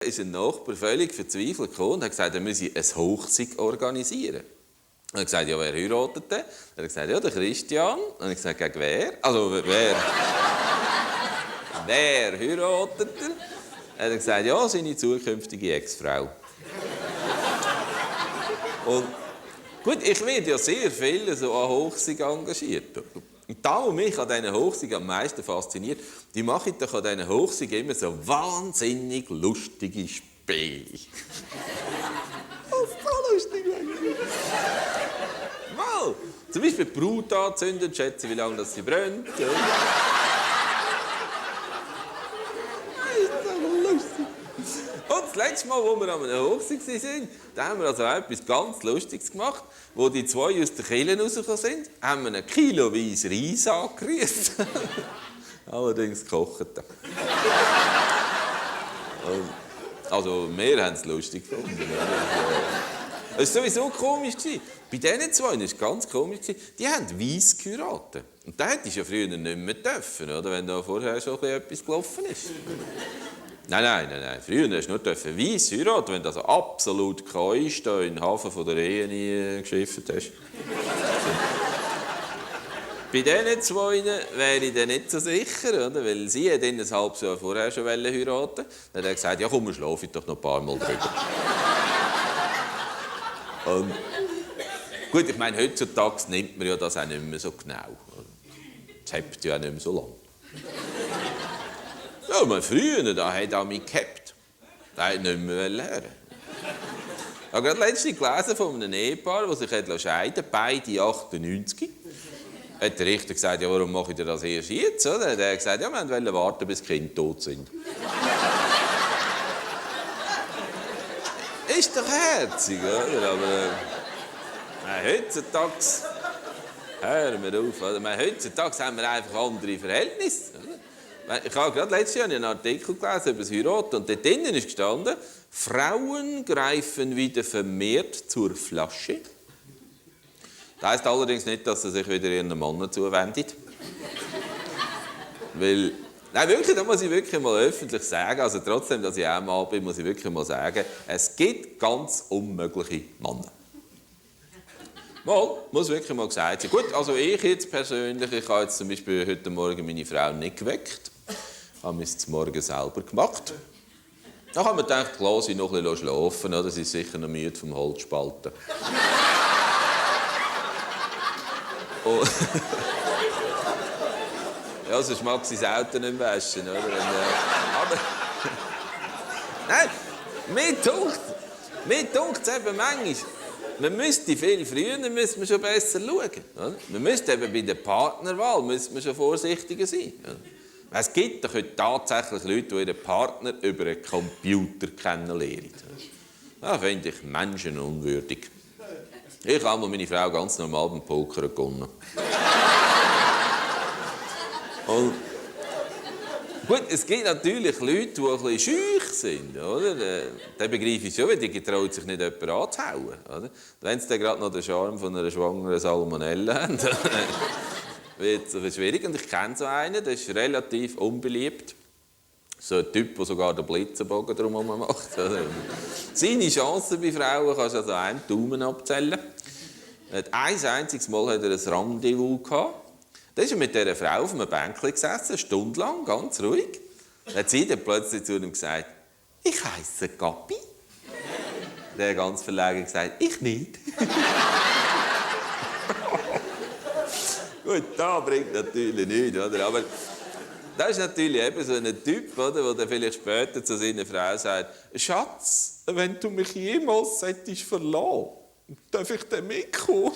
ist ein Nachbar völlig verzweifelt gekommen und hat gesagt, er müsse ein Hochzeug organisieren. Und er hat gesagt, ja, wer heiratet denn? Er hat gesagt, ja, der Christian. Und ich habe gesagt, gegen wer? Also, wer? Wer heiratet er? Er hat gesagt, ja, seine zukünftige Ex-Frau. Und gut, ich werde ja sehr viel so an Hochzeug engagiert. Und das, was mich an diesen Hochzeiten am meisten fasziniert, die machen doch an diesen Hochzeiten immer so wahnsinnig lustige Spiele. Das ist so lustig. Mal, zum Beispiel die Brut anzünden, schätzen, wie lange das sie brennt. Ja. Und das letzte Mal, als wir an einer Hochzeit waren, da haben wir also etwas ganz Lustiges gemacht. Wo die zwei aus der Kirche rausgekommen sind, haben wir einen kiloweise Reis angerührt. Allerdings gekocht. Also, wir haben es lustig gefunden. Es war sowieso komisch. Bei diesen zwei war es ganz komisch. Die haben weiss geheiratet. Und das hättest du ja früher nicht mehr dürfen, oder? Wenn da vorher schon etwas gelaufen ist. Nein. Früher durfte nur weiss heiraten, wenn du also absolut keusch in den Hafen von der Ehe nie geschifft hast. Bei diesen zwei wäre ich dann nicht so sicher, oder? Weil sie dann ein halbes Jahr vorher schon heiraten. Dann hat er gesagt, ja komm, wir schlafen doch noch ein paar Mal drüber. Und gut, ich meine, heutzutage nimmt man ja das auch nicht mehr so genau. Das hebt ja auch nicht mehr so lange. Ja, mein früher, da hat er mich gehabt. Der wollte nicht mehr lernen. Ich habe gerade letztens gelesen von einem Ehepaar, das sich scheiden lässt, beide 98. Hat der Richter gesagt, ja, warum mache ich das erst jetzt? Oder? Der hat gesagt, ja, wir wollten warten, bis die Kinder tot sind. Ist doch herzig, oder? Aber heutzutage, hören wir auf, oder? Heutzutage haben wir einfach andere Verhältnisse. Oder? Ich habe gerade letztes Jahr einen Artikel gelesen über das Heiraten und dort drinnen ist gestanden, Frauen greifen wieder vermehrt zur Flasche. Das heisst allerdings nicht, dass sie sich wieder ihren Mann zuwendet. Weil, nein, wirklich, da muss ich wirklich mal öffentlich sagen, also trotzdem, dass ich auch Mann bin, muss ich wirklich mal sagen, es gibt ganz unmögliche Männer. Mal, muss wirklich mal gesagt sein. Gut, also ich jetzt persönlich, ich habe jetzt zum Beispiel heute Morgen meine Frau nicht geweckt. Ich habe es zum Morgen selber gemacht. Dann habe ich mir gedacht, lasse ich noch ein bisschen schlafen, oder? Sie ist sicher noch müde vom Holzspalten. Oh. Ja, sonst mag sie das Auto nicht waschen, oder? Aber nein, mir dunkt es eben manchmal, man müsste viel früher müsste man schon besser schauen. Oder? Man müsste eben bei der Partnerwahl müsste man schon vorsichtiger sein. Oder? Es gibt doch heute tatsächlich Leute, die ihren Partner über einen Computer kennenlernen. Das finde ich menschenunwürdig. Ich habe meine Frau ganz normal beim Poker gewonnen. Und gut, es gibt natürlich Leute, die ein bisschen schüch sind, oder? Den begreife ich schon, weil die traut sich nicht jemanden anzuhauen, oder? Wenn sie dann gerade noch den Charme von einer schwangeren Salmonella haben, dann wird es schwierig. Und ich kenne so einen, der ist relativ unbeliebt. So ein Typ, der sogar den Blitzenbogen drumherum macht. Seine Chancen bei Frauen kannst du also einem Daumen abzählen. Ein einziges Mal hatte er ein Rendezvous gehabt. Da ist er mit dieser Frau auf einem Bänkchen gesessen, eine Stunde lang, ganz ruhig. Dann hat sie dann plötzlich zu ihm gesagt, ich heisse Gabi. Der hat ganz verlegen gesagt, ich nicht. Gut, das bringt natürlich nichts, oder? Aber das ist natürlich eben so ein Typ, oder, der vielleicht später zu seiner Frau sagt, Schatz, wenn du mich jemals hättest verlassen, darf ich dann mitkommen?